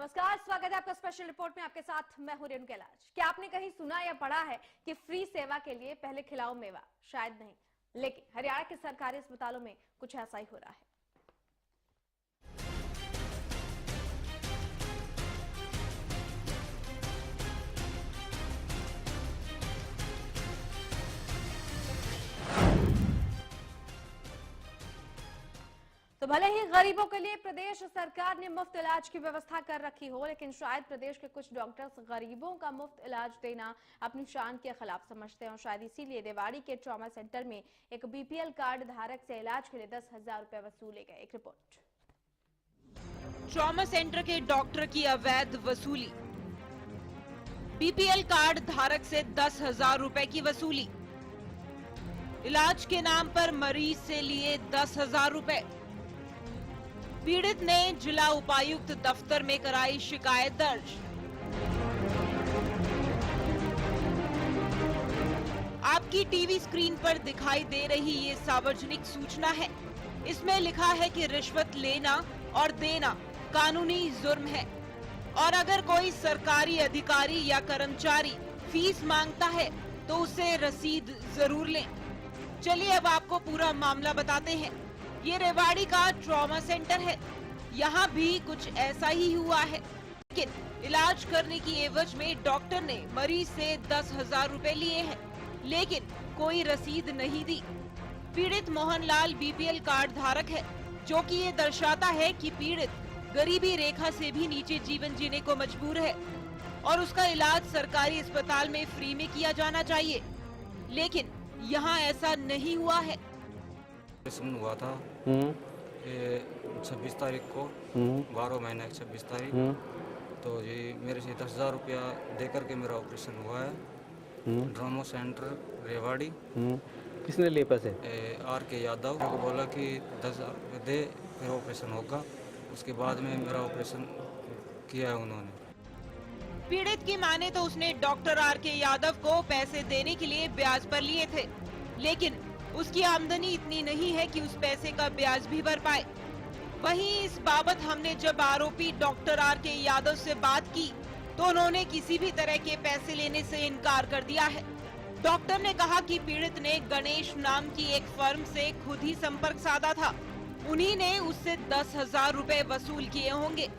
नमस्कार, स्वागत है आपका स्पेशल रिपोर्ट में। आपके साथ मैं हूं रेणु कैलाश। क्या आपने कहीं सुना या पढ़ा है कि फ्री सेवा के लिए पहले खिलाओ मेवा? शायद नहीं, लेकिन हरियाणा के सरकारी अस्पतालों में कुछ ऐसा ही हो रहा है। तो भले ही गरीबों के लिए प्रदेश सरकार ने मुफ्त इलाज की व्यवस्था कर रखी हो, लेकिन शायद प्रदेश के कुछ डॉक्टर्स गरीबों का मुफ्त इलाज देना अपनी शान के खिलाफ समझते हैं और शायद इसीलिए रेवाड़ी के ट्रॉमा सेंटर में एक बीपीएल कार्ड धारक से इलाज के लिए 10,000 रुपए वसूले गए। एक रिपोर्ट। ट्रॉमा सेंटर के डॉक्टर की अवैध वसूली। बीपीएल कार्ड धारक से 10,000 रुपए की वसूली। इलाज के नाम पर मरीज से लिए 10,000 रुपए। पीड़ित ने जिला उपायुक्त दफ्तर में कराई शिकायत दर्ज। आपकी टीवी स्क्रीन पर दिखाई दे रही ये सार्वजनिक सूचना है। इसमें लिखा है कि रिश्वत लेना और देना कानूनी जुर्म है और अगर कोई सरकारी अधिकारी या कर्मचारी फीस मांगता है तो उसे रसीद जरूर लें। चलिए अब आपको पूरा मामला बताते हैं। ये रेवाड़ी का ट्रॉमा सेंटर है। यहाँ भी कुछ ऐसा ही हुआ है, लेकिन इलाज करने की एवज में डॉक्टर ने मरीज से 10,000 रुपए लिए हैं, लेकिन कोई रसीद नहीं दी। पीड़ित मोहनलाल बीपीएल कार्ड धारक है, जो कि ये दर्शाता है कि पीड़ित गरीबी रेखा से भी नीचे जीवन जीने को मजबूर है और उसका इलाज सरकारी अस्पताल में फ्री में किया जाना चाहिए, लेकिन यहाँ ऐसा नहीं हुआ है। ऑपरेशन हुआ था 26 तारीख को, 12 महीने 26 तारीख। तो जी मेरे से 10,000 रुपया दे करके मेरा ऑपरेशन हुआ है ट्रॉमा सेंटर रेवाड़ी। किसने लिए पैसे? आर के यादव को बोला कि 10,000 रुपये दे फिर ऑपरेशन होगा। उसके बाद में मेरा ऑपरेशन किया है उन्होंने। पीड़ित की माने तो उसने डॉक्टर आर के यादव को पैसे देने के लिए ब्याज पर लिए थे, लेकिन उसकी आमदनी इतनी नहीं है कि उस पैसे का ब्याज भी भर पाए। वहीं इस बाबत हमने जब आरोपी डॉक्टर आर के यादव से बात की तो उन्होंने किसी भी तरह के पैसे लेने से इनकार कर दिया है। डॉक्टर ने कहा कि पीड़ित ने गणेश नाम की एक फर्म से खुद ही संपर्क साधा था। उन्हीं ने उससे 10,000 रुपए वसूल किए होंगे।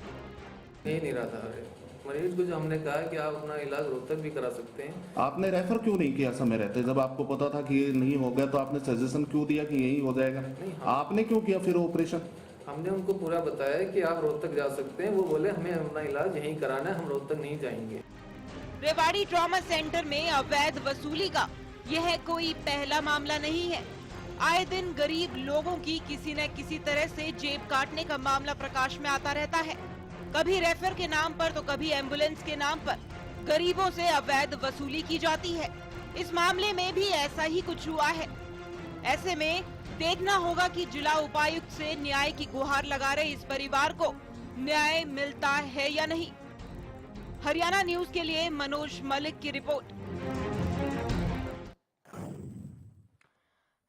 नहीं रहा था मरीज को, जो हमने कहा कि आप अपना इलाज रोहतक भी करा सकते हैं। आपने रेफर क्यों नहीं किया समय रहते? जब आपको पता था कि ये नहीं हो गया तो आपने सजेशन क्यों दिया कि यही हो जाएगा? आपने क्यों किया फिर ऑपरेशन? हमने उनको पूरा बताया कि आप रोहतक जा सकते हैं। वो बोले हमें अपना इलाज यहीं कराना है, हम रोहतक नहीं जाएंगे। रेवाड़ी ट्रॉमा सेंटर में अवैध वसूली का यह कोई पहला मामला नहीं है। आए दिन गरीब लोगों की किसी न किसी तरह से जेब काटने का मामला प्रकाश में आता रहता है। कभी रेफर के नाम पर तो कभी एम्बुलेंस के नाम पर गरीबों से अवैध वसूली की जाती है। इस मामले में भी ऐसा ही कुछ हुआ है। ऐसे में देखना होगा कि जिला उपायुक्त से न्याय की गुहार लगा रहे इस परिवार को न्याय मिलता है या नहीं। हरियाणा न्यूज के लिए मनोज मलिक की रिपोर्ट।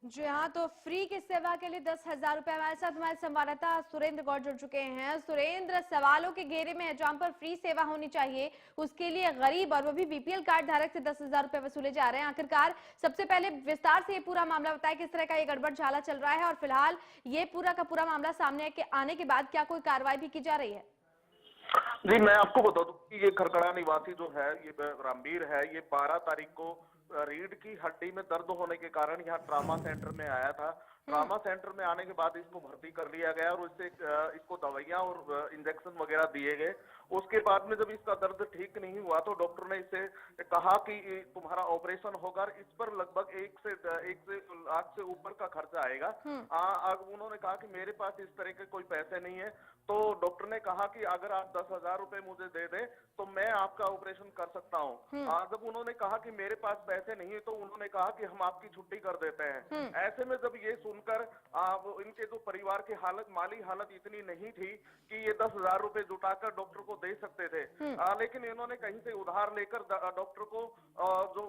जी हाँ, तो फ्री की सेवा के लिए 10,000 रुपए। हमारे साथ हमारे संवाददाता सुरेंद्र गौड़ जुड़ चुके हैं। सुरेंद्र, सवालों के घेरे में है, जहां पर फ्री सेवा होनी चाहिए उसके लिए गरीब और वो भी बीपीएल कार्ड धारक से 10,000 रुपए वसूले जा रहे हैं। आखिरकार सबसे पहले विस्तार से ये पूरा मामला बताएं, किस तरह का ये गड़बड़ झाला चल रहा है और फिलहाल ये पूरा का पूरा मामला सामने आने के बाद क्या कोई कार्रवाई भी की जा रही है? जी, मैं आपको बता दूं कि ये खरकड़ा निवासी जो है, ये रामवीर है, ये 12 तारीख को रीढ़ की हड्डी में दर्द होने के कारण यहाँ ट्रॉमा सेंटर में आया था। ट्रॉमा सेंटर में आने के बाद इसको भर्ती कर लिया गया और उससे इसको दवाइयां और इंजेक्शन वगैरह दिए गए। उसके बाद में जब इसका दर्द ठीक नहीं हुआ तो डॉक्टर ने इससे कहा कि तुम्हारा ऑपरेशन होगा, इस पर लगभग 1 से लाख से ऊपर का खर्चा आएगा। उन्होंने कहा कि मेरे पास इस तरह के कोई पैसे नहीं है। तो डॉक्टर ने कहा कि अगर आप 10,000 रुपए मुझे दे दें तो मैं आपका ऑपरेशन कर सकता हूँ। जब उन्होंने कहा कि मेरे पास पैसे नहीं है तो उन्होंने कहा कि हम आपकी छुट्टी कर देते हैं। ऐसे में जब ये सुनकर इनके जो परिवार की हालत, माली हालत इतनी नहीं थी कि ये 10,000 रुपए जुटाकर डॉक्टर को दे सकते थे, लेकिन इन्होंने कहीं से उधार लेकर डॉक्टर को जो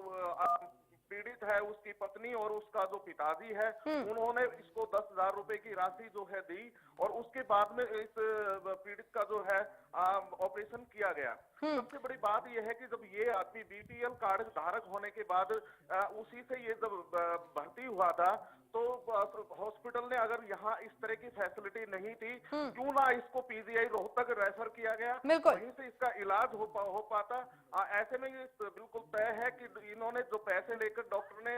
पीड़ित है, उसकी पत्नी और उसका जो पिताजी है, उन्होंने इसको 10,000 रुपए की राशि जो है दी और उसके बाद में इस पीड़ित का जो है ऑपरेशन किया गया। सबसे बड़ी बात यह है कि जब ये आदमी बीपीएल कार्ड धारक होने के बाद उसी से ये जब भर्ती हुआ था तो हॉस्पिटल ने अगर यहाँ इस तरह की फैसिलिटी नहीं थी, क्यों ना इसको पीजीआई रोहतक रेफर किया गया, वहीं से इसका इलाज हो पाता। ऐसे में ये बिल्कुल तय है कि इन्होंने जो पैसे लेकर डॉक्टर ने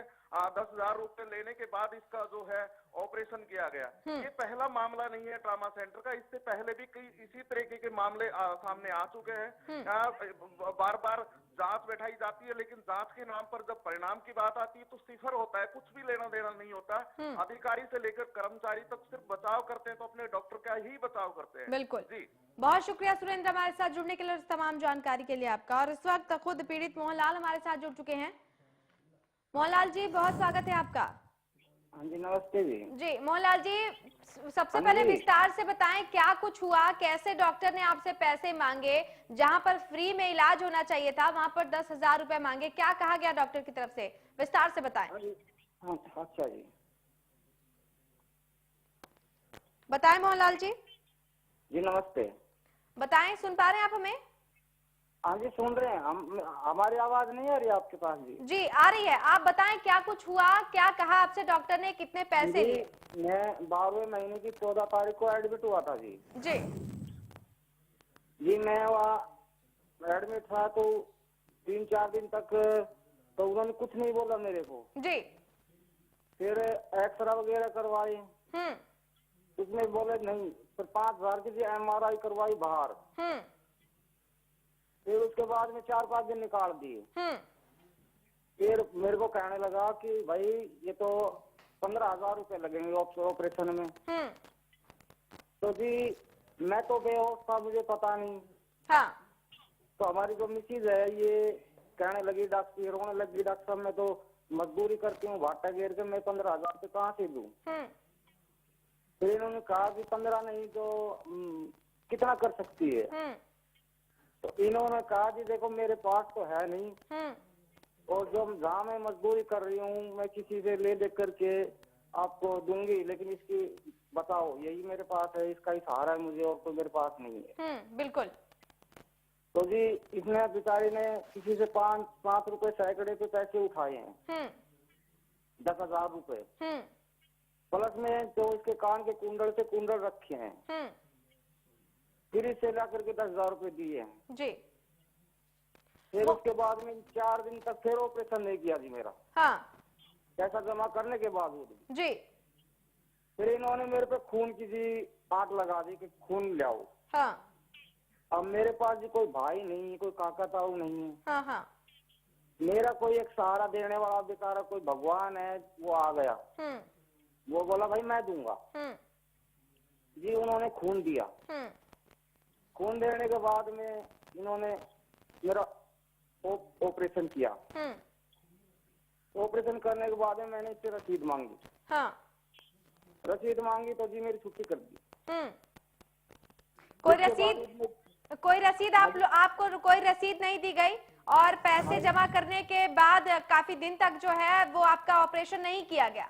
10,000 रुपए लेने के बाद इसका जो है ऑपरेशन किया गया। ये पहला मामला नहीं है ट्रामा सेंटर का, इससे पहले भी कई इसी तरीके के मामले सामने आ चुके हैं। बार बार जांच बैठाई जाती है, लेकिन जांच के नाम पर जब परिणाम की बात आती है तो सिफर होता है, कुछ भी लेना देना नहीं होता। अधिकारी से लेकर कर्मचारी तक सिर्फ बचाव करते हैं तो अपने डॉक्टर का ही बचाव करते हैं। बिल्कुल जी, बहुत शुक्रिया सुरेंद्र हमारे साथ जुड़ने के लिए, तमाम जानकारी के लिए आपका। और इस वक्त खुद पीड़ित मोहनलाल हमारे साथ जुड़ चुके हैं। मोहनलाल जी, बहुत स्वागत है आपका। हाँ जी, नमस्ते जी। जी मोहनलाल जी, सबसे पहले विस्तार से बताएं क्या कुछ हुआ, कैसे डॉक्टर ने आपसे पैसे मांगे, जहां पर फ्री में इलाज होना चाहिए था वहां पर 10,000 रुपए मांगे, क्या कहा गया डॉक्टर की तरफ से, विस्तार से बताएं। अच्छा जी, बताएं मोहनलाल जी। जी नमस्ते। बताएं, सुन पा रहे हैं आप हमें? हाँ जी, सुन रहे हैं हम। हमारी आवाज नहीं आ रही आपके पास जी? जी आ रही है। आप बताएं क्या कुछ हुआ, क्या कहा आपसे डॉक्टर ने, कितने पैसे लिए? मैं 12वें महीने की 14 तारीख को एडमिट हुआ था जी। जी मैं वहाँ एडमिट था तो 3-4 दिन तक तो उन्होंने कुछ नहीं बोला मेरे को जी। फिर एक्सरा वगैरह करवाए, उसमें बोले नहीं। फिर 5,000 की MRI करवाई बाहर। फिर उसके बाद में 4-5 दिन निकाल दिए। फिर मेरे को कहने लगा कि भाई ये तो 15,000 रुपए लगेंगे ऑपरेशन में। तो जी मैं तो बेहोश था, मुझे पता नहीं। हाँ। तो हमारी जो मिसेज है ये कहने लगी, डॉक्टर रोने लगी, डॉक्टर साहब मैं तो मजदूरी करती हूँ भाटा घेर के, मैं 15,000 रुपये कहाँ से दूं? फिर इन्होंने कहा कि 15 नहीं तो कितना कर सकती है? तो इन्होंने कहा जी देखो मेरे पास तो है नहीं, और जो जहाँ मैं मजदूरी कर रही हूँ मैं किसी से ले दे करके आपको दूंगी, लेकिन इसकी बताओ यही मेरे पास है, इसका ही सहारा है मुझे, और तो मेरे पास नहीं है। बिल्कुल। तो जी इसने बेचारी ने किसी से 5 रुपए सैकड़े पे पैसे उठाए हैं, 10,000 रुपए, प्लस में जो इसके कान के कुंडल से कुंडल रखे हैं, फिर इससे ला करके 10,000 रुपए दिए हैं जी। फिर उसके बाद में 4 दिन तक फिर ऑपरेशन नहीं किया जी मेरा। हाँ। पैसा जमा करने के बावजूद जी। फिर इन्होंने मेरे पे खून की जी आंट लगा दी कि खून ले आओ। हाँ। अब मेरे पास जी कोई भाई नहीं, कोई काका ताऊ नहीं है। हाँ हाँ। मेरा कोई एक सहारा देने वाला बेचारा कोई भगवान है, वो आ गया। वो बोला भाई मैं दूंगा। जी उन्होंने खून दिया। खून देने के बाद में इन्होंने मेरा ऑपरेशन किया। ऑपरेशन करने के बाद में मैंने इससे रसीद मांगी। हाँ। रसीद मांगी तो जी मेरी छुट्टी कर दी। कोई रसीद आपको कोई रसीद नहीं दी गई, और पैसे जमा करने के बाद काफी दिन तक जो है वो आपका ऑपरेशन नहीं किया गया?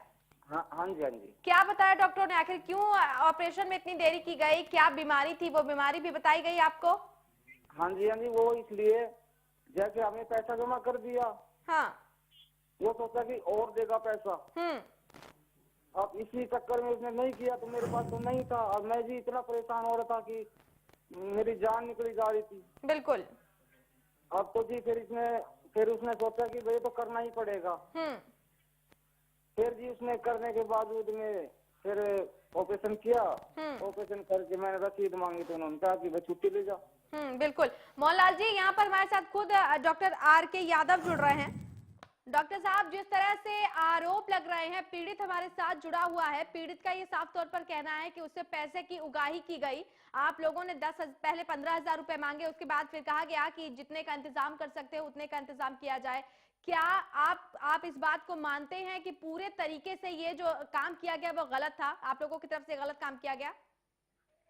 हाँ जी, हाँ जी। क्या बताया डॉक्टर ने, आखिर क्यों ऑपरेशन में इतनी देरी की गई, क्या बीमारी थी, वो बीमारी भी बताई गई आपको? हाँ जी, हाँ जी, वो इसलिए जैसे हमने पैसा जमा कर दिया। हाँ। वो सोचा कि और देगा पैसा। अब इसी चक्कर में उसने नहीं किया, तो मेरे पास तो नहीं था, और मैं जी इतना परेशान हो रहा था कि मेरी जान निकली जा रही थी। बिल्कुल। अब तो जी फिर उसने सोचा कि भाई तो करना ही पड़ेगा। फिर जी उसने करने के बावजूद में फिर ऑपरेशन किया। ऑपरेशन करके मैंने रसीद मांगी तो उन्होंने कहा कि भाई छुट्टी ले जाओ। बिल्कुल। मोहनलाल जी, यहाँ पर हमारे साथ खुद डॉक्टर RK यादव जुड़ रहे हैं। डॉक्टर साहब, जिस तरह से आरोप लग रहे हैं, पीड़ित हमारे साथ जुड़ा हुआ है, पीड़ित का ये साफ तौर पर कहना है कि उससे पैसे की उगाही की गई। आप लोगों ने पहले 15,000 रुपए मांगे, उसके बाद फिर कहा गया कि जितने का इंतजाम कर सकते हो उतने का इंतजाम किया जाए। क्या आप इस बात को मानते हैं कि पूरे तरीके से ये जो काम किया गया वो गलत था, आप लोगों की तरफ से गलत काम किया गया?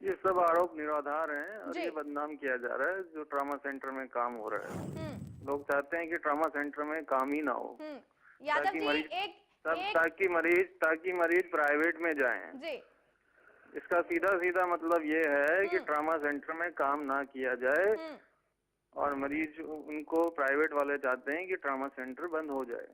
ये सब आरोप निराधार हैं और ये बदनाम किया जा रहा है जो ट्रॉमा सेंटर में काम हो रहा है। लोग चाहते हैं कि ट्रॉमा सेंटर में काम ही ना हो, यादव ताकि जी मरीज ताकि मरीज प्राइवेट में जाएं। जी इसका सीधा सीधा मतलब ये है कि ट्रॉमा सेंटर में काम ना किया जाए और मरीज उनको प्राइवेट वाले चाहते हैं कि ट्रॉमा सेंटर बंद हो जाए।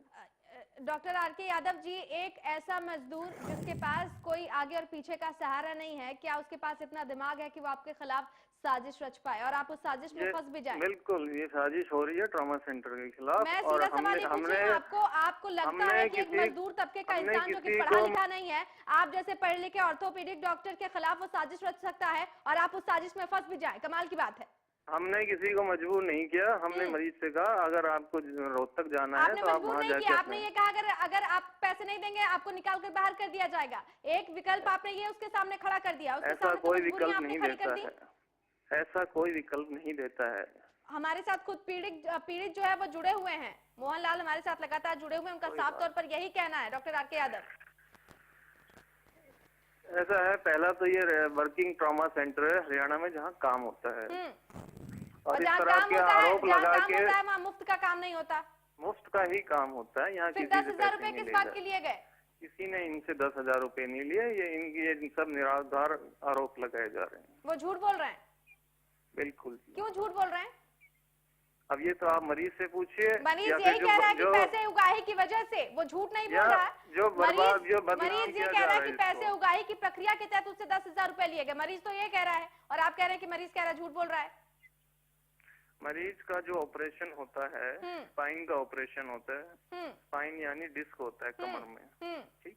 डॉक्टर आर के यादव जी, एक ऐसा मजदूर जिसके पास कोई आगे और पीछे का सहारा नहीं है, क्या उसके पास इतना दिमाग है कि वो आपके खिलाफ साजिश रच पाए और आप उस साजिश में फंस भी जाएं? बिल्कुल, ये साजिश हो रही है ट्रॉमा सेंटर के खिलाफ। मैं सीधा सवाल ये पूछ रही हूं, आपको लगता है कि एक मजदूर तबके का इंसान जो कि पढ़ा लिखा नहीं है, आप जैसे पढ़े लिखे ऑर्थोपेडिक डॉक्टर के खिलाफ वो साजिश रच सकता है और आप उस साजिश में फंस भी जाएं? कमाल की बात है। हमने किसी को मजबूर नहीं किया, हमने मरीज से कहा अगर आपको रोहतक जाना है तो आप वहाँ जाके आपने ये कहा अगर आप पैसे नहीं देंगे आपको निकाल कर बाहर कर दिया जाएगा। एक विकल्प आपने ये उसके सामने खड़ा कर दिया। ऐसा कोई विकल्प नहीं देता है, ऐसा कोई विकल्प नहीं देता है। हमारे साथ खुद पीड़ित जो है वो जुड़े हुए हैं, मोहनलाल हमारे साथ लगातार जुड़े हुए हैं, उनका साफ तौर पर यही कहना है। डॉक्टर आर के यादव, ऐसा है, पहला तो ये वर्किंग ट्रॉमा सेंटर है हरियाणा में जहाँ काम होता है और इस तरह के आरोप लगा के वहाँ मुफ्त का काम नहीं होता, मुफ्त का ही काम होता है। यहाँ फिर 10,000 रुपए किस बात के लिए गए? किसी ने इनसे 10,000 रुपए नहीं लिए, ये सब निराधार आरोप लगाए जा रहे हैं। वो झूठ बोल रहे हैं? बिल्कुल। क्यों झूठ बोल रहे हैं? अब ये तो आप मरीज से पूछिए। मरीज यही कह रहा है कि पैसे उगाही की वजह से, वो झूठ नहीं बोल रहा है। मरीज ये कह रहा है कि पैसे उगाही की प्रक्रिया के तहत उससे 10,000 रुपए लिए गए। मरीज तो ये कह रहा है और आप कह रहे हैं कि मरीज कह रहा है, झूठ बोल रहा है। मरीज का जो ऑपरेशन होता है, स्पाइन का ऑपरेशन होता है, स्पाइन यानी डिस्क होता है कमर में, ठीक,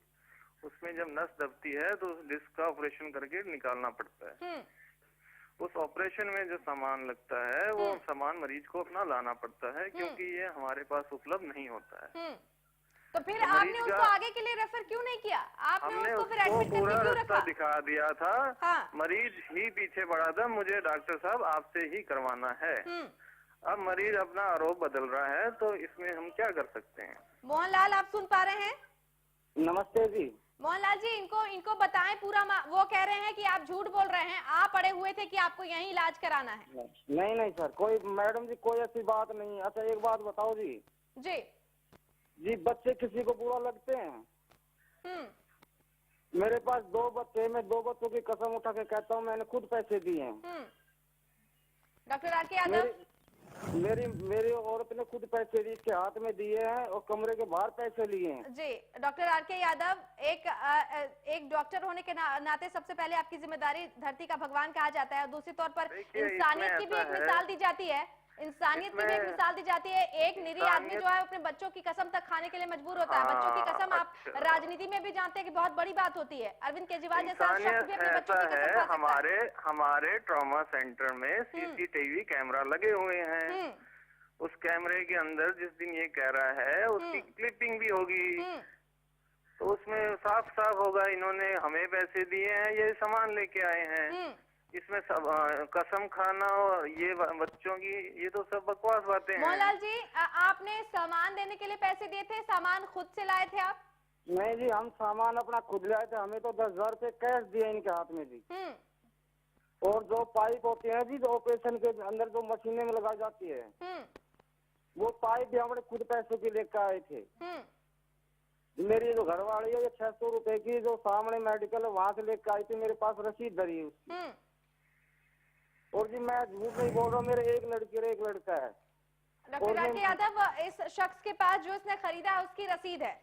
उसमें जब नस दबती है तो उस डिस्क का ऑपरेशन करके निकालना पड़ता है। उस ऑपरेशन में जो सामान लगता है वो सामान मरीज को अपना लाना पड़ता है क्योंकि ये हमारे पास उपलब्ध नहीं होता है। तो फिर आपने उसको आगे के लिए रेफर क्यों नहीं किया? हमने उसको पूरा रास्ता दिखा दिया था। हाँ। मरीज ही पीछे पड़ा था, मुझे डॉक्टर साहब आपसे ही करवाना है। अब मरीज अपना आरोप बदल रहा है तो इसमें हम क्या कर सकते हैं? मोहनलाल, आप सुन पा रहे हैं? नमस्ते जी। मोहनलाल जी, इनको बताएं पूरा। वो कह रहे हैं कि आप झूठ बोल रहे हैं, आप पड़े हुए थे कि आपको यहीं इलाज कराना है। नहीं सर, कोई मैडम जी कोई ऐसी बात नहीं। अच्छा एक बात बताओ जी। जी बच्चे किसी को बुरा लगते हैं? मेरे पास 2 बच्चे, मैं 2 बच्चों की कसम उठा के कहता हूँ मैंने खुद पैसे दिए हैं। डॉक्टर आर के यादव, मेरी औरत ने खुद पैसे इसके हाथ में दिए हैं और कमरे के बाहर पैसे लिए हैं। जी डॉक्टर आर के यादव, एक डॉक्टर होने के नाते सबसे पहले आपकी जिम्मेदारी धरती का भगवान कहा जाता है और दूसरी तौर पर इंसानियत की भी एक मिसाल दी जाती है। इंसानियत की भी एक मिसाल दी जाती है। एक निरीह आदमी जो है अपने बच्चों की कसम तक खाने के लिए मजबूर होता है। बच्चों की कसम आप राजनीति में भी जानते हैं कि बहुत बड़ी बात होती है। अरविंद केजरीवाल जैसा शख्स भी अपने बच्चों की कसम खा सकता है। हमारे ट्रॉमा सेंटर में CCTV कैमरा लगे हुए हैं। उस कैमरे के अंदर जिस दिन ये कह रहा है उसकी क्लिपिंग भी होगी तो उसमें साफ साफ होगा इन्होंने हमें पैसे दिए हैं, ये सामान लेके आए हैं। इसमें सब कसम खाना और ये बच्चों की ये तो सब बकवास बातें हैं। मोहनलाल जी, आपने सामान देने के लिए पैसे दिए थे, सामान खुद से लाए थे आप? नहीं जी, हम सामान अपना खुद लाए थे। हमें तो 10,000 रुपए कैश दिए इनके हाथ में जी। और जो पाइप होती है जी, जो ऑपरेशन के अंदर जो मशीनें में लगाई जाती है, वो पाइप भी हमने खुद पैसे के लेकर आए थे। मेरी जो घरवाली है, ये 600 रुपए की जो सामने मेडिकल है वहां से लेकर आई थी, मेरे पास रसीद धरी है। और जी मैं झूठ नहीं बोल रहा, मेरे एक लड़की और एक लड़का है। डॉक्टर आर के यादव, इस शख्स के पास जो इसने खरीदा है उसकी रसीद है?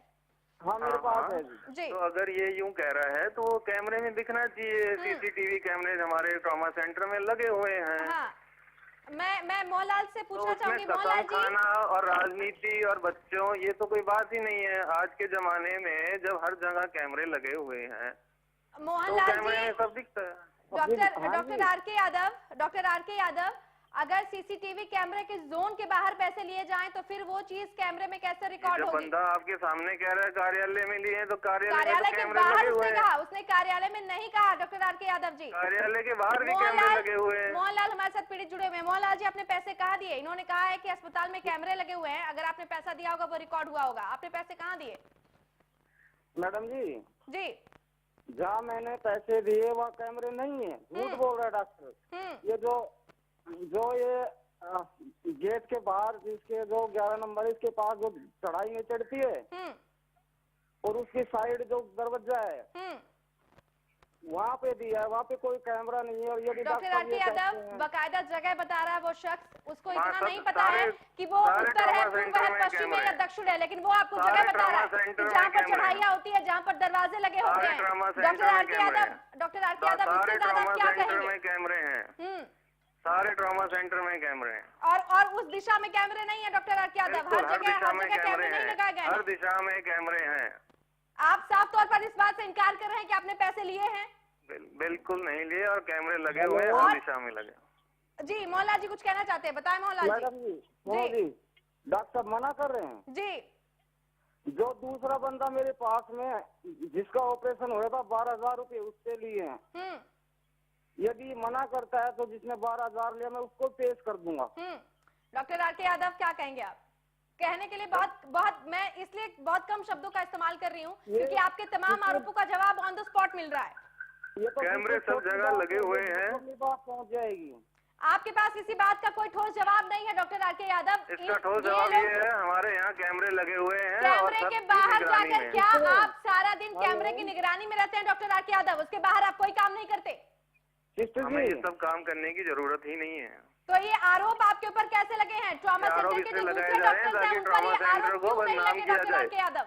हाँ मेरे पास है जी। तो अगर ये यूं कह रहा है तो वो कैमरे में दिखना चाहिए। CCTV कैमरे हमारे ट्रॉमा सेंटर में लगे हुए हैं। हाँ। मैं मोहनलाल से पूछना चाहूंगी। मोहनलाल जी, खाना और राजनीति और बच्चों ये तो कोई बात ही नहीं है। आज के जमाने में जब हर जगह कैमरे लगे हुए हैं, मोहनलाल तो कैमरे में सब दिखता है। डॉक्टर आर के यादव, अगर CCTV कैमरे के जोन के बाहर पैसे लिए जाएं तो फिर वो चीज कैमरे में कैसे रिकॉर्ड होगी? बंदा आपके सामने कह रहा है कार्यालय में लिए तो कार्यालय के बाहर उसने कहा, उसने कार्यालय में नहीं कहा। डॉक्टर आर के यादव जी, कार्यालय के बाहर भी कैमरे लगे हुए हैं। मोहनलाल हमारे साथ पीड़ित जुड़े हुए हैं। मोहनलाल जी, आपने पैसे कहाँ दिए? इन्होंने कहा है कि अस्पताल में कैमरे लगे हुए हैं, अगर आपने पैसा दिया होगा वो रिकॉर्ड हुआ होगा। आपने पैसे कहाँ दिए? मैडम जी, जहाँ मैंने पैसे दिए वहाँ कैमरे नहीं है। झूठ बोल रहा है डॉक्टर। ये जो ये गेट के बाहर जिसके जो 11 नंबर इसके पास जो चढ़ाई में चढ़ती है और उसकी साइड जो दरवाजा है वहाँ पे दिया है, वहाँ पे कोई कैमरा नहीं है। और ये डॉक्टर आरके यादव बकायदा जगह बता रहा है वो शख्स, उसको इतना नहीं पता है कि वो उत्तर है, पूर्व है, पश्चिम है या दक्षिण है, लेकिन वो आपको जगह बता रहा है कि जहाँ पर चढ़ाइयाँ होती है, जहाँ पर दरवाजे लगे होते हैं। डॉक्टर आरके यादव इससे ज्यादा आप क्या कहेंगे? कैमरे हैं, सारे ट्रॉमा सेंटर में कैमरे हैं। और उस दिशा में कैमरे नहीं है डॉक्टर आरके यादव, हर जगह कैमरे नहीं लगाए गए, हर दिशा में कैमरे हैं। आप साफ तौर पर इस बात से इनकार कर रहे हैं कि आपने पैसे लिए हैं? बिल्कुल नहीं लिए, और कैमरे लगे हुए हैं, हर दिशा में लगे। जी मोहनलाल जी कुछ कहना चाहते हैं, बताएं मोहनलाल जी। डॉक्टर साहब मना कर रहे हैं जी। जो दूसरा बंदा मेरे पास में जिसका ऑपरेशन हुआ था 12,000 रुपए उससे लिए हैं। यदि मना करता है तो जिसने 12,000 लिया मैं उसको पेश कर दूंगा। डॉक्टर आरके यादव क्या कहेंगे आप? कहने के लिए बहुत मैं इसलिए बहुत कम शब्दों का इस्तेमाल कर रही हूँ क्योंकि आपके तमाम आरोपों का जवाब ऑन द स्पॉट मिल रहा है। ये तो कैमरे सब जगह लगे हुए हैं, बात पहुंच जाएगी। आपके पास इसी बात का कोई ठोस जवाब नहीं है डॉक्टर आरके यादव? इसका ठोस जवाब ये है, हमारे यहाँ कैमरे लगे हुए हैं। कैमरे के बाहर जाकर क्या आप सारा दिन कैमरे की निगरानी में रहते हैं डॉक्टर आरके यादव? उसके बाहर आप कोई काम नहीं करते? हमें ये सब काम करने की जरूरत ही नहीं है। तो ये आरोप आपके ऊपर कैसे लगे हैं? ट्रॉमा सेंटर के जो दूसरे डॉक्टर्स हैं उन पर ये आरोप क्यों नहीं लगे doctor RK Yadav?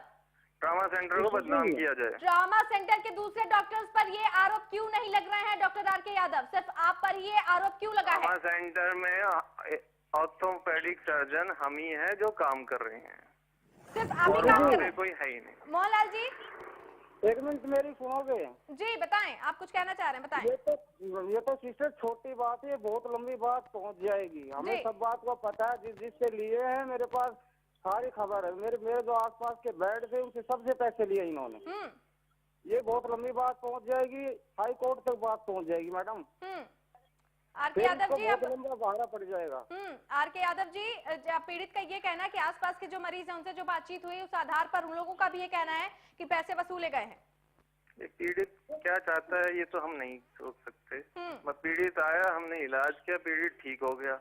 Trauma centre को बदनाम किया जाए। ट्रॉमा सेंटर के दूसरे डॉक्टर्स पर ये आरोप क्यों नहीं लग रहे हैं डॉक्टर आरके यादव? सिर्फ आप पर ये आरोप क्यों लगा है? ट्रॉमा सेंटर में ऑर्थोपेडिक सर्जन हम ही है जो काम कर रहे हैं, सिर्फ आप ही काम कर रहे हैं, कोई है ही नहीं। मोहनलाल जी 1 मिनट मेरी सुनोगे? जी बताएं, आप कुछ कहना चाह रहे हैं, बताएं। ये तो सिस्टर छोटी बात है, बहुत लंबी बात पहुंच जाएगी। हमें सब बात को पता है, जिससे लिए हैं मेरे पास सारी खबर है। मेरे जो आसपास के बेड थे उनसे सबसे पैसे लिए इन्होंने। ये बहुत लंबी बात पहुंच जाएगी, हाई कोर्ट तक बात पहुंच जाएगी मैडम। आरके यादव जी अब लंबा भाड़ा पड़ जाएगा। आरके यादव जी पीड़ित का ये कहना है कि आसपास के जो मरीज हैं उनसे जो बातचीत हुई उस आधार पर उन लोगों का भी ये कहना है कि पैसे वसूले गए हैं। पीड़ित क्या चाहता है ये तो हम नहीं सोच सकते। पीड़ित आया, हमने इलाज किया, पीड़ित ठीक हो गया।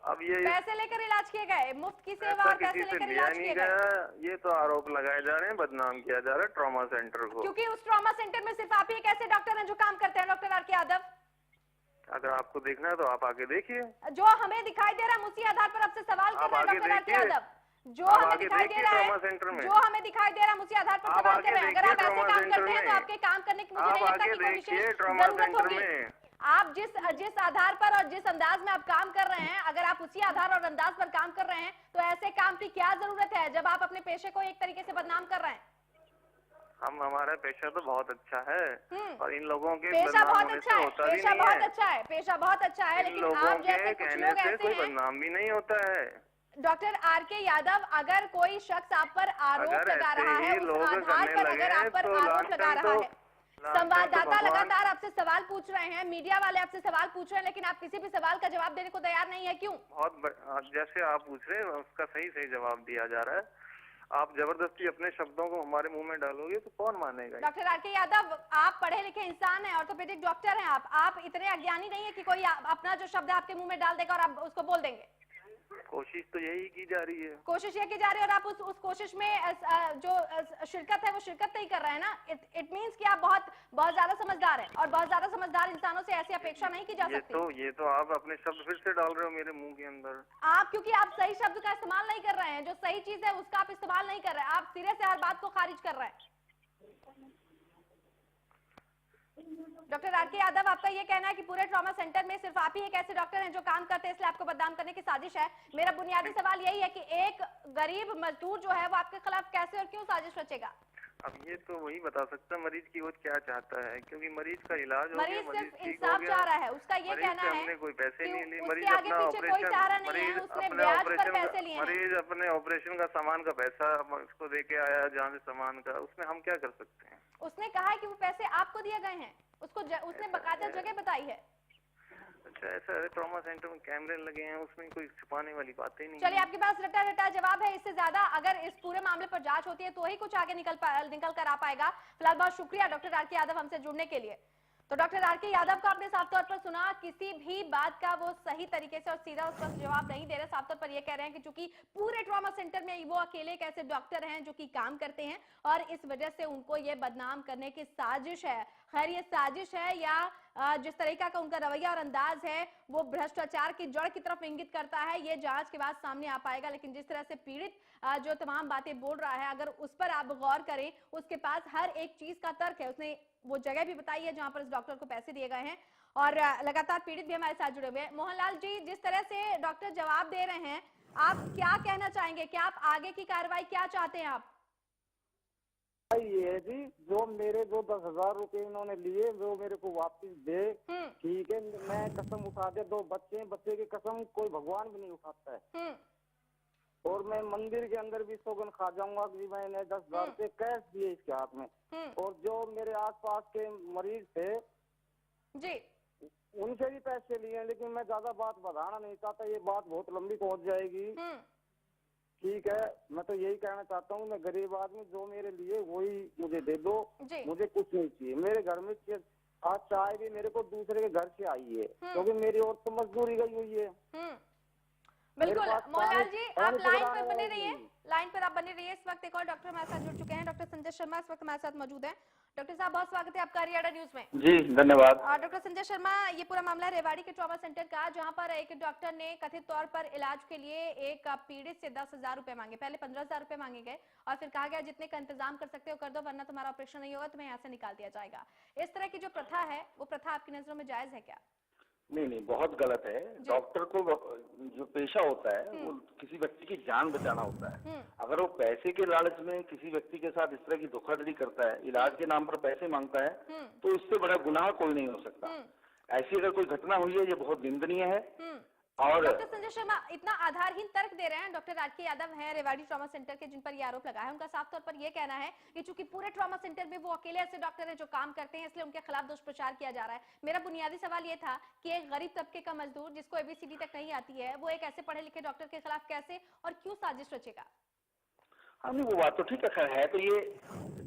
अब ये पैसे लेकर इलाज किए गए, मुफ्त की सेवा और पैसे लेकर इलाज किए गए, ये तो आरोप लगाए जा रहे हैं, बदनाम किया जा रहा है ट्रॉमा सेंटर को। क्योंकि उस ट्रॉमा सेंटर में सिर्फ आप ही एक ऐसे डॉक्टर हैं जो काम करते हैं डॉक्टर आरके यादव। अगर आपको देखना है तो आप आगे देखिए। जो हमें दिखाई दे रहा है उसी आधार पर आपसे सवाल कर रहे हैं डॉक्टर आरके यादव। जो हमें दिखाई दे रहा है उसी आधार पर सवाल कर रहे हैं। अगर आप ऐसे काम करते हैं तो आपके काम करने की मुझे नहीं लगता कि कोई विशेष जरूरत होगी। आप जिस आधार पर और जिस अंदाज में आप काम कर रहे हैं, अगर आप उसी आधार और अंदाज पर काम कर रहे हैं तो ऐसे काम की क्या जरूरत है जब आप अपने पेशे को एक तरीके से बदनाम कर रहे हैं? हमारा पेशा तो बहुत अच्छा है और इन लोगों के पेशा बहुत अच्छा है, पेशा बहुत अच्छा है, पेशा बहुत अच्छा है, लेकिन आप जैसे कुछ लोग ऐसे हैं, बदनाम भी नहीं होता है। डॉक्टर आरके यादव, अगर कोई शख्स आप पर आरोप लगा रहा है, उस आधार पर अगर आप पर आरोप लगा रहा है, संवाददाता लगातार आपसे सवाल पूछ रहे हैं, मीडिया वाले आपसे सवाल पूछ रहे हैं, लेकिन आप किसी भी सवाल का जवाब देने को तैयार नहीं है, क्यों? बहुत जैसे आप पूछ रहे हैं उसका सही जवाब दिया जा रहा है। आप जबरदस्ती अपने शब्दों को हमारे मुंह में डालोगे तो कौन मानेगा? डॉक्टर आरके यादव, आप पढ़े लिखे इंसान हैं, ऑर्थोपेडिक डॉक्टर हैं, आप इतने अज्ञानी नहीं है कि कोई अपना जो शब्द आपके मुंह में डाल देगा और आप उसको बोल देंगे। कोशिश तो यही की जा रही है, कोशिश ये की जा रही है और आप उस कोशिश में जो शिरकत है वो शिरकत नहीं कर रहे हैं ना। इट मींस कि आप बहुत ज्यादा समझदार हैं और बहुत ज्यादा समझदार इंसानों से ऐसी अपेक्षा नहीं की जा सकती। ये तो आप अपने शब्द फिर से डाल रहे हो मेरे मुंह के अंदर। आप क्योंकि आप सही शब्द का इस्तेमाल नहीं कर रहे हैं, जो सही चीज है उसका आप इस्तेमाल नहीं कर रहे हैं, आप सिरे से हर बात को खारिज कर रहे हैं। डॉक्टर आरके यादव, आपका ये कहना है कि पूरे ट्रॉमा सेंटर में सिर्फ आप ही एक ऐसे डॉक्टर हैं जो काम करते हैं, इसलिए आपको बदनाम करने की साजिश है। मेरा बुनियादी सवाल यही है कि एक गरीब मजदूर जो है वो आपके खिलाफ कैसे और क्यों साजिश रचेगा? अब ये तो वही बता सकता है मरीज की वो क्या चाहता है, क्योंकि मरीज का इलाज मरीज सिर्फ इंसाफ चाह रहा है, उसका ये कहना है हमने कोई पैसे नहीं लिए, मरीज आगे पीछे कोई चारा नहीं है, उसने ब्याज पर पैसे लिए हैं। मरीज अपने ऑपरेशन का सामान का पैसा उसको दे के आया, जहाँ से सामान का, उसमें हम क्या कर सकते हैं? उसने कहा है कि वो पैसे आपको दिए गए हैं, उसने बकायदा जगह बताई है। अच्छा, ऐसा है, ट्रॉमा सेंटर में कैमरे लगे हैं, उसमें कोई छुपाने वाली बातें नहीं। चलिए, आपके पास रटा जवाब है, इससे ज्यादा अगर इस पूरे मामले पर जांच होती है तो ही कुछ आगे निकल कर आ पाएगा। फिलहाल बहुत शुक्रिया डॉक्टर आरके यादव हमसे जुड़ने के लिए। तो डॉक्टर आर के यादव का आपने साफ तौर पर सुना, किसी भी बात का वो सही तरीके से और सीधा उस पर जवाब नहीं दे रहे। साफ तौर पर ये कह रहे हैं कि चूंकि पूरे ट्रॉमा सेंटर में वो अकेले एक ऐसे डॉक्टर हैं जो कि काम करते हैं और इस वजह से उनको ये बदनाम करने की साजिश है। खैर ये साजिश है या जिस तरीका का उनका रवैया और अंदाज है वो भ्रष्टाचार की जड़ की तरफ इंगित करता है, ये जांच के बाद सामने आ पाएगा। लेकिन जिस तरह से पीड़ित जो तमाम बातें बोल रहा है, अगर उस पर आप गौर करें, उसके पास हर एक चीज का तर्क है। उसने वो जगह भी बताई है जहां पर इस डॉक्टर को पैसे दिए गए हैं और लगातार पीड़ित भी हमारे साथ जुड़े हुए हैं। मोहनलाल जी, जिस तरह से डॉक्टर जवाब दे रहे हैं, आप क्या कहना चाहेंगे? क्या आप आगे की कार्रवाई क्या चाहते हैं आप? ये जी जो मेरे जो 10,000 रुपए इन्होंने लिए वो मेरे को वापस दे, ठीक है। मैं कसम उठा दे, 2 बच्चे की कसम कोई भगवान भी नहीं उठाता है। और मैं मंदिर के अंदर भी सौगन खा जाऊंगा कि मैंने 10,000 रुपए कैश दिए इसके हाथ में। और जो मेरे आसपास के मरीज थे जी, उनसे भी पैसे लिए, लेकिन मैं ज्यादा बात बढ़ाना नहीं चाहता, ये बात बहुत लंबी पहुंच जाएगी। ठीक है, मैं तो यही कहना चाहता हूँ, मैं गरीब आदमी, जो मेरे लिए वही मुझे दे दो, मुझे कुछ नहीं चाहिए। मेरे घर में आज चाय भी मेरे को दूसरे के घर से आई है, क्योंकि मेरी और तो मजदूरी गई हुई है। बिल्कुल मोहनलाल जी, आप लाइन पर बने रहिए, लाइन पर आप बने रहिए। इस वक्त एक और डॉक्टर हमारे साथ जुड़ चुके हैं, डॉक्टर संजय शर्मा इस वक्त हमारे साथ मौजूद हैं। डॉक्टर साहब, बहुत स्वागत है आपका हरियाणा न्यूज में। जी धन्यवाद। डॉक्टर संजय शर्मा, ये पूरा मामला है रेवाड़ी के ट्रॉमा सेंटर का, जहां पर एक डॉक्टर ने कथित तौर पर इलाज के लिए एक पीड़ित से 10,000 रुपए मांगे। पहले 15,000 रुपए मांगे गए और फिर कहा गया जितने का इंतजाम कर सकते हो कर दो, वरना तुम्हारा ऑपरेशन नहीं होगा, तुम्हें यहाँ से निकाल दिया जाएगा। इस तरह की जो प्रथा है, वो प्रथा आपकी नजरों में जायज है क्या? नहीं, बहुत गलत है। डॉक्टर को जो पेशा होता है वो किसी व्यक्ति की जान बचाना होता है। अगर वो पैसे के लालच में किसी व्यक्ति के साथ इस तरह की धोखाधड़ी करता है, इलाज के नाम पर पैसे मांगता है, तो इससे बड़ा गुनाह कोई नहीं हो सकता। ऐसी अगर कोई घटना हुई है, ये बहुत निंदनीय है। और डॉक्टर संजय शर्मा इतना आधारहीन तर्क दे रहे हैं। डॉक्टर आर के यादव हैं रेवाड़ी ट्रॉमा सेंटर के, जिन पर ये आरोप लगा है। उनका साफ तौर पर यह कहना है कि चूंकि पूरे ट्रॉमा सेंटर में वो अकेले ऐसे डॉक्टर हैं जो काम करते हैं, इसलिए उनके खिलाफ दुष्प्रचार किया जा रहा है। मेरा बुनियादी सवाल ये था कि एक गरीब तबके का मजदूर जिसको ABCD तक नहीं आती है, वो एक ऐसे पढ़े लिखे डॉक्टर के खिलाफ कैसे और क्यों साजिश रचेगा? हाँ नहीं, वो बात तो ठीक है तो ये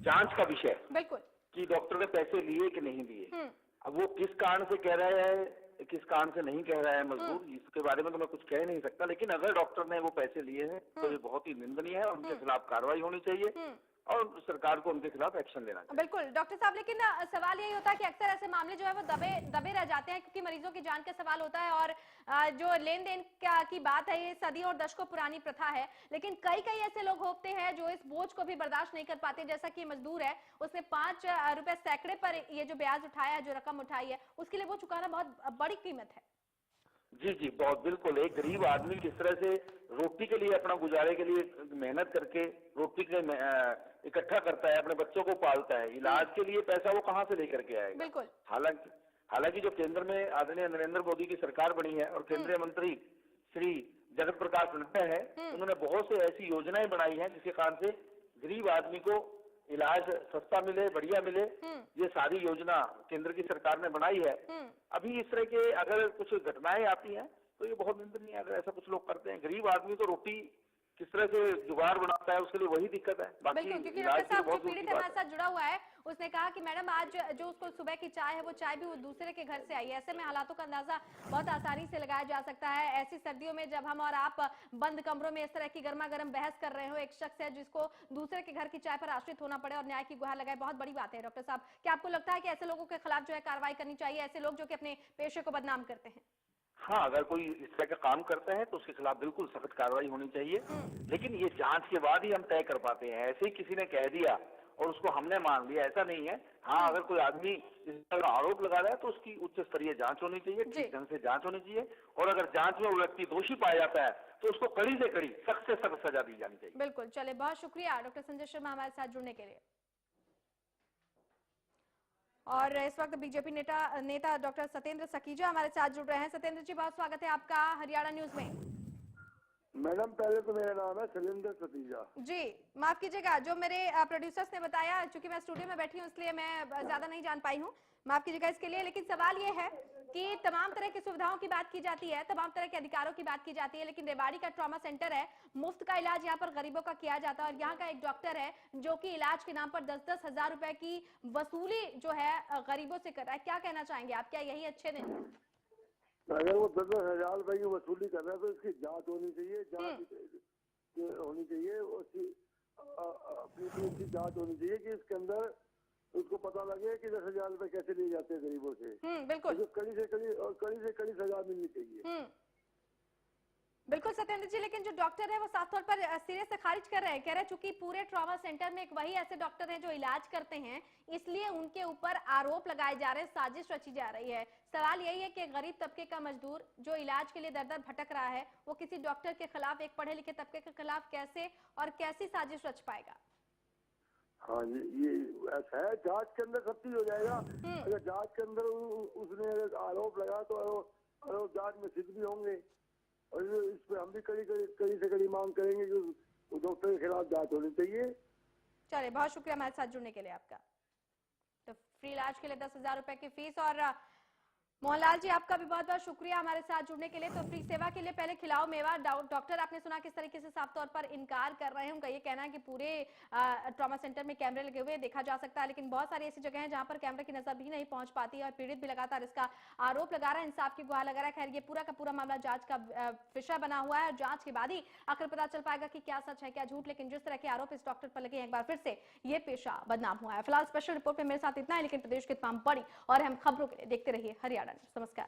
जांच का विषय बिल्कुल कि डॉक्टर ने पैसे लिए कि नहीं लिए। अब वो किस कारण से कह रहा है, किस कारण से नहीं कह रहा है मजदूर, इसके बारे में तो मैं कुछ कह नहीं सकता। लेकिन अगर डॉक्टर ने वो पैसे लिए हैं तो ये बहुत ही निंदनीय है और उनके खिलाफ कार्रवाई होनी चाहिए और सरकार को उनके खिलाफ एक्शन लेना चाहिए। बिल्कुल डॉक्टर साहब, लेकिन सवाल यही होता है कि अक्सर ऐसे मामले जो है वो दबे रह जाते हैं, क्योंकि मरीजों की जान का सवाल होता है और जो लेन देन की बात है, ये सदियों और दशकों पुरानी प्रथा है। लेकिन कई ऐसे लोग होते हैं जो इस बोझ को भी बर्दाश्त नहीं कर पाते। जैसा कि मजदूर है, उसने 5 रुपए सैकड़े पर ये जो ब्याज उठाया है, जो रकम उठाई है, उसके लिए वो चुकाना बहुत बड़ी कीमत है। जी बहुत बिल्कुल। एक गरीब आदमी किस तरह से रोटी के लिए, अपना गुजारे के लिए मेहनत करके रोटी के इकट्ठा करता है, अपने बच्चों को पालता है, इलाज के लिए पैसा वो कहाँ से लेकर के आएगा? बिल्कुल। हालांकि जो केंद्र में आदरणीय नरेंद्र मोदी की सरकार बनी है और केंद्रीय मंत्री श्री जगत प्रकाश नड्डा है, उन्होंने बहुत से ऐसी योजनाएं बनाई हैं जिसके कारण से गरीब आदमी को इलाज सस्ता मिले, बढ़िया मिले। ये सारी योजना केंद्र की सरकार ने बनाई है। अभी इस तरह के अगर कुछ घटनाएं आती हैं तो ये बहुत निंदनीय है। अगर ऐसा कुछ लोग करते हैं, गरीब आदमी तो रोटी किस तरह से जुगाड़ बनाता है, उसके लिए वही दिक्कत है। बाकी क्योंकि डॉक्टर साहब जो पीड़ित हमारे साथ जुड़ा हुआ है, उसने कहा कि मैडम आज जो उसको सुबह की चाय है, वो चाय भी वो दूसरे के घर से आई है। ऐसे में हालातों का अंदाजा बहुत आसानी से लगाया जा सकता है। ऐसी सर्दियों में जब हम और आप बंद कमरों में इस तरह की गर्मा गर्म बहस कर रहे हो, एक शख्स है जिसको दूसरे के घर की चाय पर आश्रित होना पड़े और न्याय की गुहार लगाए, बहुत बड़ी बात है। डॉक्टर साहब, क्या आपको लगता है कि ऐसे लोगों के खिलाफ जो है कार्रवाई करनी चाहिए, ऐसे लोग जो कि अपने पेशे को बदनाम करते हैं? हाँ, अगर कोई इस तरह का काम करता है तो उसके खिलाफ बिल्कुल सख्त कार्रवाई होनी चाहिए। लेकिन ये जांच के बाद ही हम तय कर पाते हैं। ऐसे ही किसी ने कह दिया और उसको हमने मान लिया, ऐसा नहीं है। हाँ, अगर कोई आदमी इस तरह आरोप लगा रहा है तो उसकी उच्च स्तरीय जांच होनी चाहिए, ठीक ढंग से जांच होनी चाहिए। और अगर जांच में वो व्यक्ति दोषी पाया जाता है तो उसको कड़ी से कड़ी, सख्त से सख्त सजा दी जानी चाहिए। बिल्कुल। चले, बहुत शुक्रिया डॉक्टर संजय शर्मा हमारे साथ जुड़ने के लिए। और इस वक्त बीजेपी नेता डॉक्टर सत्येंद्र सकीजा हमारे साथ जुड़ रहे हैं। सत्येंद्र जी, बहुत स्वागत है आपका हरियाणा न्यूज में। मैडम, पहले तो मेरा नाम है शैलेंद्र सतीजा जी। माफ कीजिएगा, जो मेरे प्रोड्यूसर्स ने बताया, चूंकि मैं स्टूडियो में बैठी हूँ इसलिए मैं ज्यादा नहीं जान पाई हूँ, माफ कीजिएगा इसके लिए। लेकिन सवाल ये है कि तमाम तरह की सुविधाओं की बात की जाती है, तमाम तरह के अधिकारों की बात की जाती है, लेकिन रेवाड़ी का ट्रॉमा सेंटर है, मुफ्त का इलाज यहाँ पर गरीबों का किया जाता है और यहाँ का एक डॉक्टर है जो कि इलाज के नाम पर 10-10 हजार रुपए की वसूली जो है गरीबों से कर रहा है। क्या कहना चाहेंगे आप, क्या यही अच्छे दिन? अगर वो 10-10 हजार रुपए की वसूली कर रहा है तो इसकी जांच होनी चाहिए, जांच होनी चाहिए, उसकी जांच होनी चाहिए कि इसके अंदर उसको पता लगे कि 10,000 रुपए कैसे लिए जाते हैं गरीबों से। बिल्कुल कड़ी से कड़ी सजा मिलनी चाहिए। बिल्कुल सत्येंद्र जी, लेकिन जो डॉक्टर है वो साफ तौर पर सिरे से खारिज कर रहे हैं, कह रहे हैं चूंकि पूरे ट्रॉमा सेंटर में एक वही ऐसे डॉक्टर हैं जो इलाज करते हैं, इसलिए उनके ऊपर आरोप लगाए जा रहे हैं, साजिश रची जा रही है। सवाल यही है कि गरीब तबके का मजदूर जो इलाज के लिए दर दर भटक रहा है, वो किसी डॉक्टर के खिलाफ, एक पढ़े लिखे तबके के खिलाफ कैसे और कैसी साजिश रच पाएगा? हाँ जी, ये ऐसा है, जांच के अंदर सब चीज हो जाएगा। अगर जांच के अंदर उसने आरोप लगाया तो आरोप जांच में सिद्ध भी होंगे और इस पे हम भी कड़ी से कड़ी मांग करेंगे कि उस डॉक्टर के खिलाफ जांच होनी चाहिए। चलिए, बहुत शुक्रिया हमारे साथ जुड़ने के लिए आपका। तो फ्री इलाज के लिए 10,000 रुपए की फीस। और मोहनलाल जी, आपका भी बहुत बहुत शुक्रिया हमारे साथ जुड़ने के लिए। तो फ्री सेवा के लिए पहले खिलाओ मेवा। डॉक्टर आपने सुना किस तरीके से साफ तौर पर इनकार कर रहे हैं। उनका ये कहना है कि पूरे ट्रॉमा सेंटर में कैमरे लगे हुए देखा जा सकता है, लेकिन बहुत सारी ऐसी जगह हैं जहां पर कैमरे की नजर भी नहीं पहुंच पाती है और पीड़ित भी लगातार इसका आरोप लगा रहा है, इंसाफ की गुहार लगा रहा है। खैर, ये पूरा का पूरा मामला जांच का विषय बना हुआ है और जांच के बाद ही आखिर पता चल पाएगा कि क्या सच है क्या झूठ। लेकिन जिस तरह के आरोप इस डॉक्टर पर लगे, एक बार फिर से ये पेशा बदनाम हुआ है। फिलहाल स्पेशल रिपोर्ट में मेरे साथ इतना है, लेकिन प्रदेश की तमाम बड़ी और अहम खबरों के लिए देखते रहिए हरियाणा न्यूज़। नमस्कार।